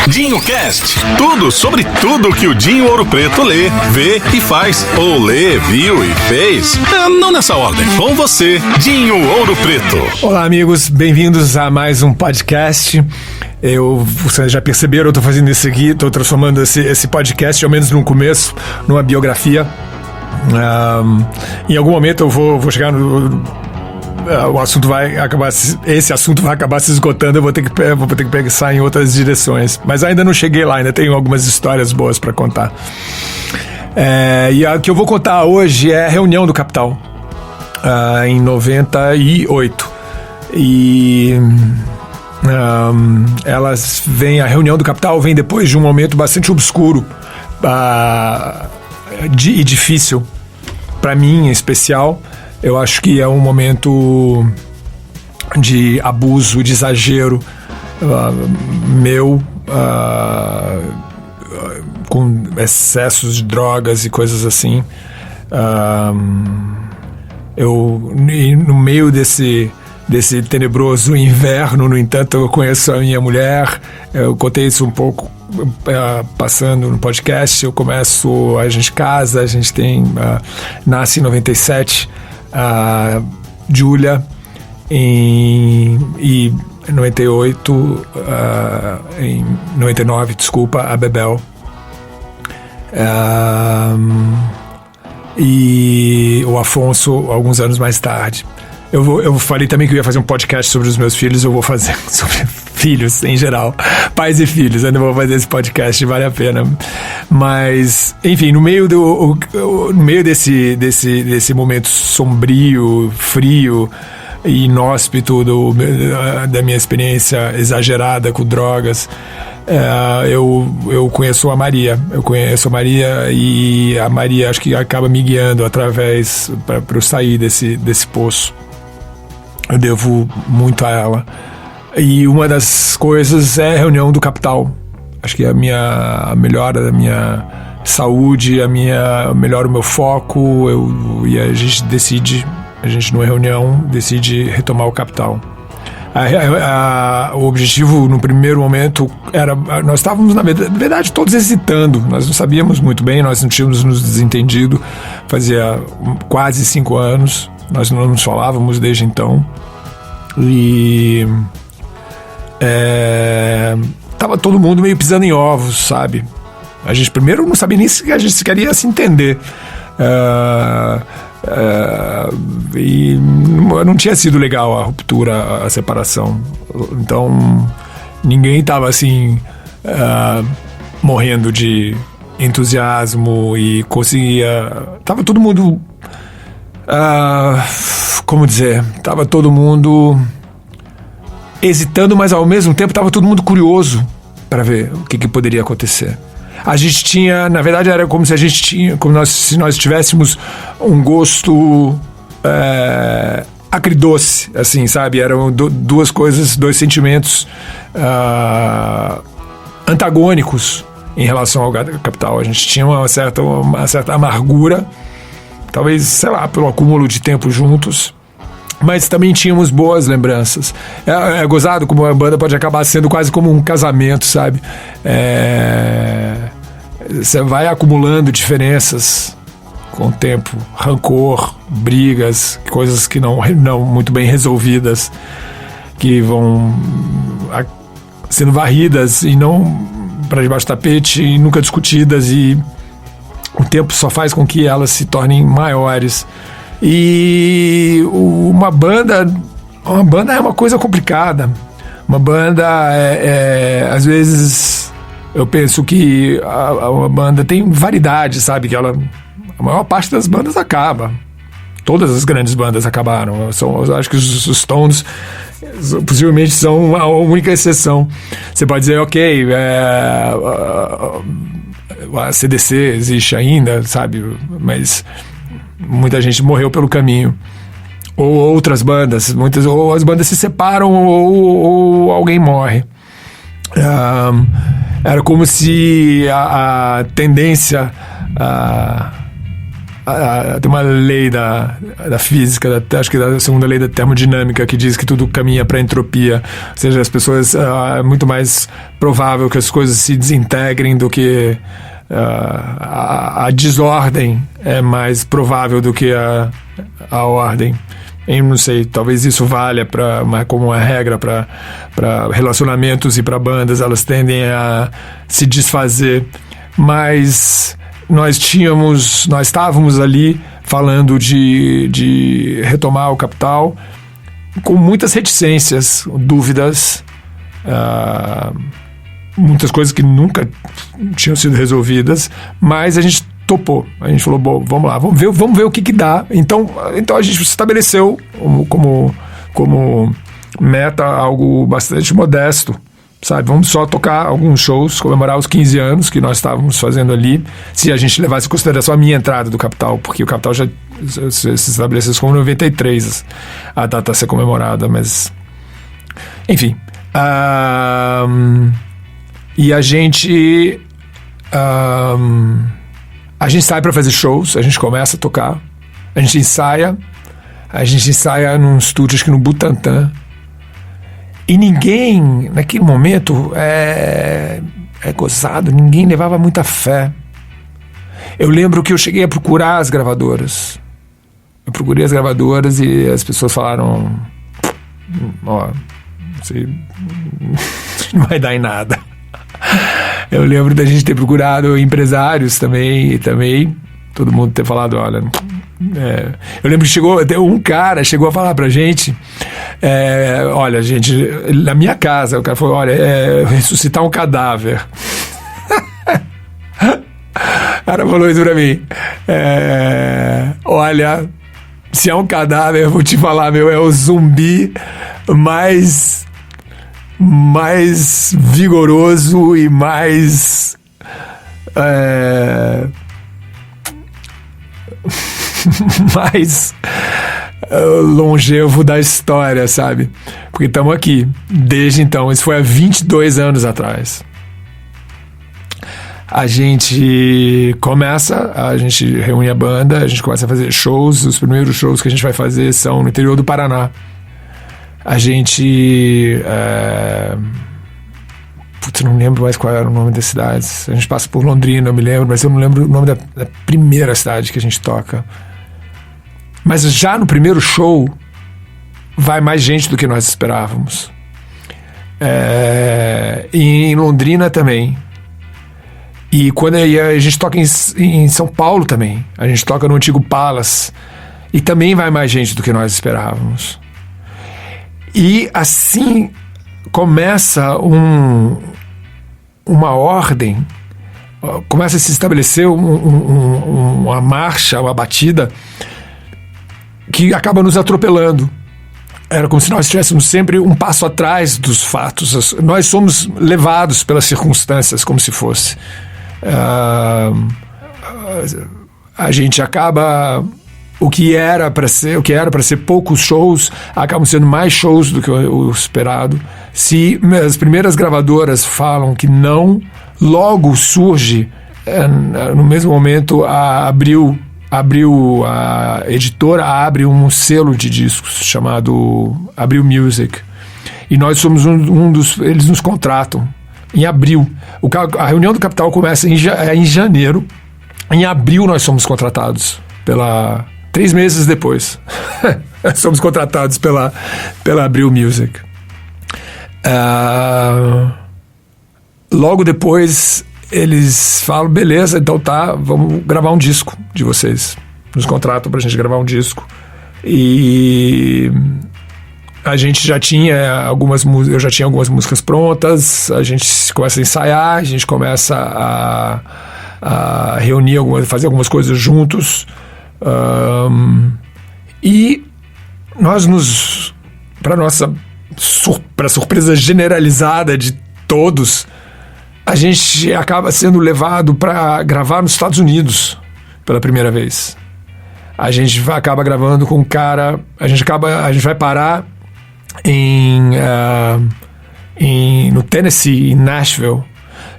Dinho Cast, tudo sobre tudo que o Dinho Ouro Preto lê, vê e faz. Ou lê, viu e fez. Não nessa ordem. Com você, Dinho Ouro Preto. Olá, amigos. Bem-vindos a mais um podcast. Vocês já perceberam, eu tô fazendo isso aqui, tô transformando esse podcast, ao menos no começo, numa biografia. Em algum momento eu vou chegar no... esse assunto vai acabar se esgotando, eu vou ter que pensar em outras direções, mas ainda não cheguei lá, ainda tenho algumas histórias boas para contar. E a que eu vou contar hoje é a reunião do Capital, em 98, e a reunião do Capital vem depois de um momento bastante obscuro e difícil para mim, em especial. Eu acho que é um momento de abuso, de exagero meu, com excessos de drogas e coisas assim. No meio desse tenebroso inverno, no entanto, eu conheço a minha mulher. Eu contei isso um pouco passando no podcast. A gente casa, a gente nasce em 97 a Júlia, em 98, em 99, desculpa, a Bebel. E o Afonso, alguns anos mais tarde. Eu falei também que eu ia fazer um podcast sobre os meus filhos. Eu vou fazer sobre filhos em geral, pais e filhos. Eu não vou fazer esse podcast, vale a pena. Mas, enfim, no meio desse momento sombrio, frio e inóspito da minha experiência exagerada com drogas, eu conheço a Maria. E a Maria acho que acaba me guiando através para eu sair desse poço. Eu devo muito a ela. E uma das coisas é a reunião do Capital. Acho que a melhora da minha saúde, melhora o meu foco. E a gente numa reunião decide retomar o Capital. O objetivo no primeiro momento era... Nós estávamos, na verdade, todos hesitando. Nós não sabíamos muito bem, nós não tínhamos nos desentendido. Fazia quase 5 anos. Nós não nos falávamos desde então. E... tava todo mundo meio pisando em ovos, sabe? A gente primeiro não sabia nem se a gente queria se entender. E não tinha sido legal a ruptura, a separação. Então ninguém tava assim morrendo de entusiasmo e conseguia... Tava todo mundo... como dizer? Tava todo mundo hesitando, mas ao mesmo tempo tava todo mundo curioso para ver o que poderia acontecer. A gente tinha, na verdade, era como se nós tivéssemos um gosto agridoce, assim, sabe? Eram duas coisas, dois sentimentos antagônicos em relação ao Capital. A gente tinha uma certa amargura, talvez, sei lá, pelo acúmulo de tempo juntos, mas também tínhamos boas lembranças. É gozado como a banda pode acabar sendo quase como um casamento, sabe? Você vai acumulando diferenças com o tempo, rancor, brigas, coisas que não muito bem resolvidas, que vão sendo varridas e não para debaixo do tapete e nunca discutidas, e o tempo só faz com que elas se tornem maiores. E uma banda é uma coisa complicada. Uma banda às vezes eu penso que uma banda tem variedade, sabe? Que a maior parte das bandas acaba. Todas as grandes bandas acabaram. Eu acho que os Stones possivelmente são a única exceção. Você pode dizer, ok, a CDC existe ainda, sabe? Mas muita gente morreu pelo caminho. Ou outras bandas, ou as bandas se separam ou alguém morre. Era como se a tendência tem uma lei da física, acho que da segunda lei da termodinâmica, que diz que tudo caminha para entropia. Ou seja, as pessoas, é muito mais provável que as coisas se desintegrem do que a desordem é mais provável do que a ordem. Eu não sei, talvez isso valha como uma regra para relacionamentos e para bandas, elas tendem a se desfazer. Mas nós estávamos ali falando de retomar o Capital com muitas reticências, dúvidas, muitas coisas que nunca tinham sido resolvidas, mas a gente topou. A gente falou, bom, vamos lá, vamos ver o que dá. Então a gente estabeleceu como meta algo bastante modesto, sabe? Vamos só tocar alguns shows, comemorar os 15 anos que nós estávamos fazendo ali, se a gente levasse em consideração a minha entrada do Capital, porque o Capital já se estabeleceu como 93, a data a ser comemorada, mas... Enfim. E a gente sai para fazer shows, a gente começa a tocar, a gente ensaia num estúdio, acho que no Butantã, e ninguém, naquele momento, é gozado, ninguém levava muita fé. Eu lembro que eu cheguei a procurar as gravadoras. Eu procurei as gravadoras e as pessoas falaram, não vai dar em nada. Eu lembro da gente ter procurado empresários também todo mundo ter falado, olha... Eu lembro que um cara chegou a falar pra gente, olha, gente, na minha casa, o cara falou, olha, ressuscitar um cadáver. O cara falou isso pra mim. Olha, se é um cadáver, eu vou te falar, é o zumbi mais vigoroso e mais mais longevo da história, sabe? Porque estamos aqui desde então. Isso foi há 22 anos atrás. A gente reúne a banda, a gente começa a fazer shows. Os primeiros shows que a gente vai fazer são no interior do Paraná. A gente... não lembro mais qual era o nome das cidades. A gente passa por Londrina, eu me lembro, mas eu não lembro o nome da primeira cidade que a gente toca. Mas já no primeiro show vai mais gente do que nós esperávamos. E em Londrina também. E quando a gente toca em São Paulo também. A gente toca no antigo Palace. E também vai mais gente do que nós esperávamos. E assim começa uma ordem, começa a se estabelecer uma marcha, uma batida que acaba nos atropelando. Era como se nós estivéssemos sempre um passo atrás dos fatos. Nós somos levados pelas circunstâncias como se fosse. A gente acaba... O que era para ser poucos shows, acabam sendo mais shows do que o esperado. Se as primeiras gravadoras falam que não, logo surge, no mesmo momento, a editora abre um selo de discos chamado Abril Music. E nós somos um dos... Eles nos contratam em abril. A reunião do Capital começa em janeiro. Em abril nós somos contratados 3 meses depois, somos contratados pela Abril Music. Logo depois, eles falam, beleza, então tá, vamos gravar um disco de vocês. Nos contratam pra gente gravar um disco. E a gente já tinha algumas músicas prontas, a gente começa a ensaiar, a gente começa a reunir, fazer algumas coisas juntos. E nós para surpresa generalizada de todos, a gente acaba sendo levado para gravar nos Estados Unidos pela primeira vez. A gente acaba gravando com um cara, a gente vai parar no Tennessee, em Nashville,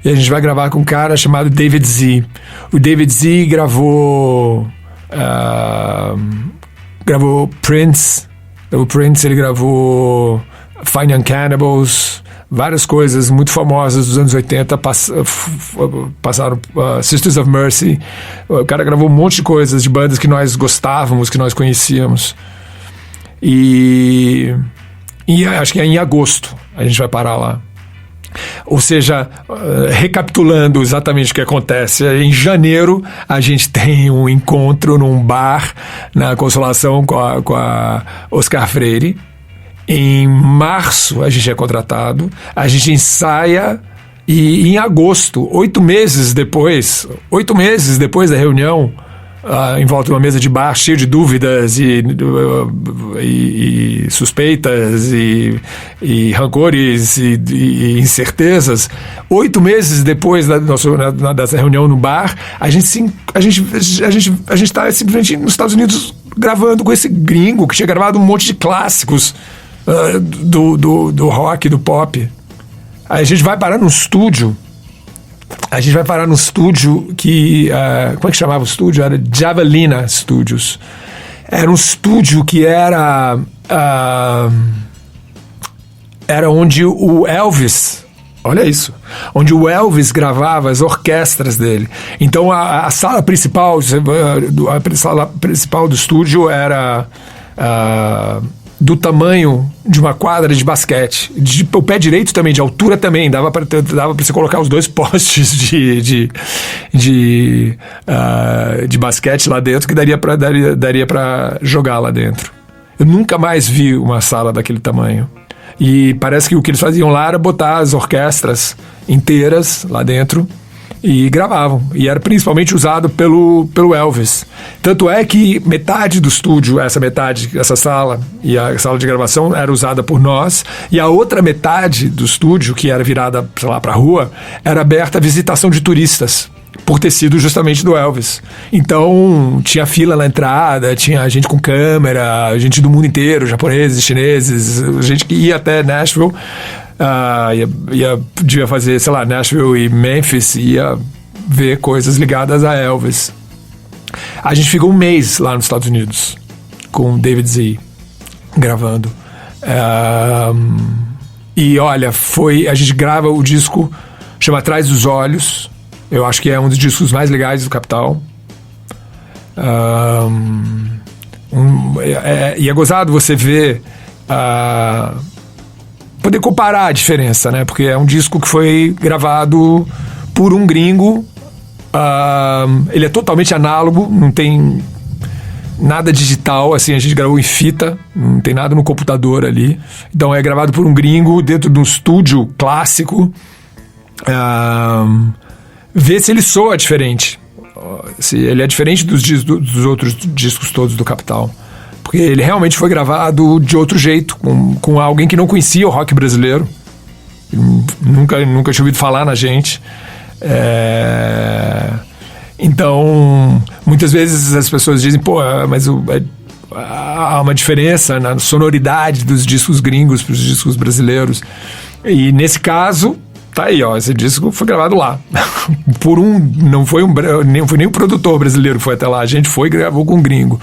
e a gente vai gravar com um cara chamado David Z. O David Z gravou Gravou Prince, ele gravou Fine Young Cannibals, várias coisas muito famosas dos anos 80 passaram, Sisters of Mercy. O cara gravou um monte de coisas de bandas que nós gostávamos, que nós conhecíamos. E acho que é em agosto a gente vai parar lá. Ou seja, recapitulando exatamente o que acontece, em janeiro a gente tem um encontro num bar na Consolação com a Oscar Freire. Em março a gente é contratado, a gente ensaia e em agosto, 8 meses depois da reunião, em volta de uma mesa de bar, cheio de dúvidas e suspeitas e rancores e incertezas, 8 meses depois dessa reunião no bar, a gente está simplesmente nos Estados Unidos gravando com esse gringo que tinha gravado um monte de clássicos do rock, do pop. A gente vai parar num estúdio. Que... como é que chamava o estúdio? Era Javelina Studios. Era um estúdio que era onde o Elvis... Olha isso. Onde o Elvis gravava as orquestras dele. Então a sala principal do estúdio era... do tamanho de uma quadra de basquete. O pé direito também, de altura também. Dava para você colocar os 2 postes de basquete lá dentro, que daria para jogar lá dentro. Eu nunca mais vi uma sala daquele tamanho. E parece que o que eles faziam lá era botar as orquestras inteiras lá dentro e gravavam. E era principalmente usado pelo Elvis. Tanto é que metade do estúdio, essa sala e a sala de gravação era usada por nós, e a outra metade do estúdio, que era virada, sei lá, pra rua, era aberta à visitação de turistas, por ter sido justamente do Elvis. Então tinha fila na entrada, tinha gente com câmera, gente do mundo inteiro, japoneses, chineses, gente que ia até Nashville. Devia fazer, sei lá, Nashville e Memphis, ia ver coisas ligadas a Elvis. A gente ficou 1 mês lá nos Estados Unidos com o David Z gravando. E olha, a gente grava o disco, chama Atrás dos Olhos. Eu acho que é um dos discos mais legais do Capital. E é gozado você ver, poder comparar a diferença, né? Porque é um disco que foi gravado por um gringo. Ele é totalmente análogo, não tem nada digital, assim, a gente gravou em fita, não tem nada no computador ali. Então é gravado por um gringo dentro de um estúdio clássico. Ver se ele soa diferente, se ele é diferente dos outros discos todos do Capital, porque ele realmente foi gravado de outro jeito, com alguém que não conhecia o rock brasileiro, nunca tinha ouvido falar na gente. Então muitas vezes as pessoas dizem, pô, mas há uma diferença na sonoridade dos discos gringos para os discos brasileiros, e nesse caso tá aí, ó, esse disco foi gravado lá. Não foi nem um produtor brasileiro que foi até lá, a gente foi e gravou com um gringo.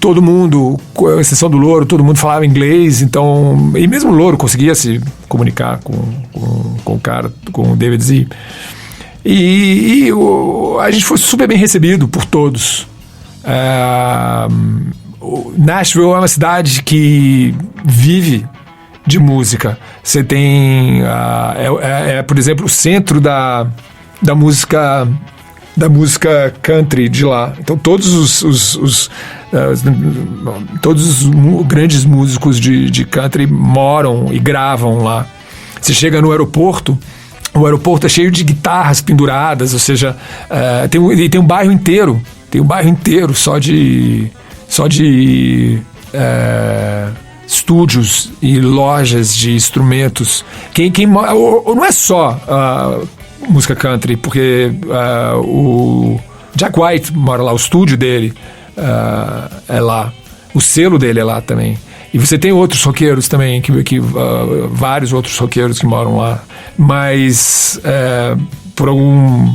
Todo mundo, com exceção do Louro, todo mundo falava inglês, então, e mesmo o Louro conseguia se comunicar com o cara, com o David Z. E a gente foi super bem recebido por todos. Nashville é uma cidade que vive de música. Você tem, por exemplo, o centro da música country de lá. Então todos os grandes músicos de country moram e gravam lá. Você chega no aeroporto, o aeroporto é cheio de guitarras penduradas, ou seja, tem um bairro inteiro, só de estúdios e lojas de instrumentos. Não é só música country, porque o Jack White mora lá, o estúdio dele é lá, o selo dele é lá também. E você tem outros roqueiros também, vários outros roqueiros que moram lá. Mas por algum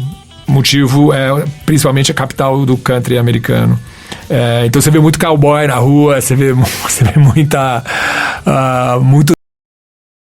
motivo é principalmente a capital do country americano. Então você vê muito cowboy na rua, você vê muito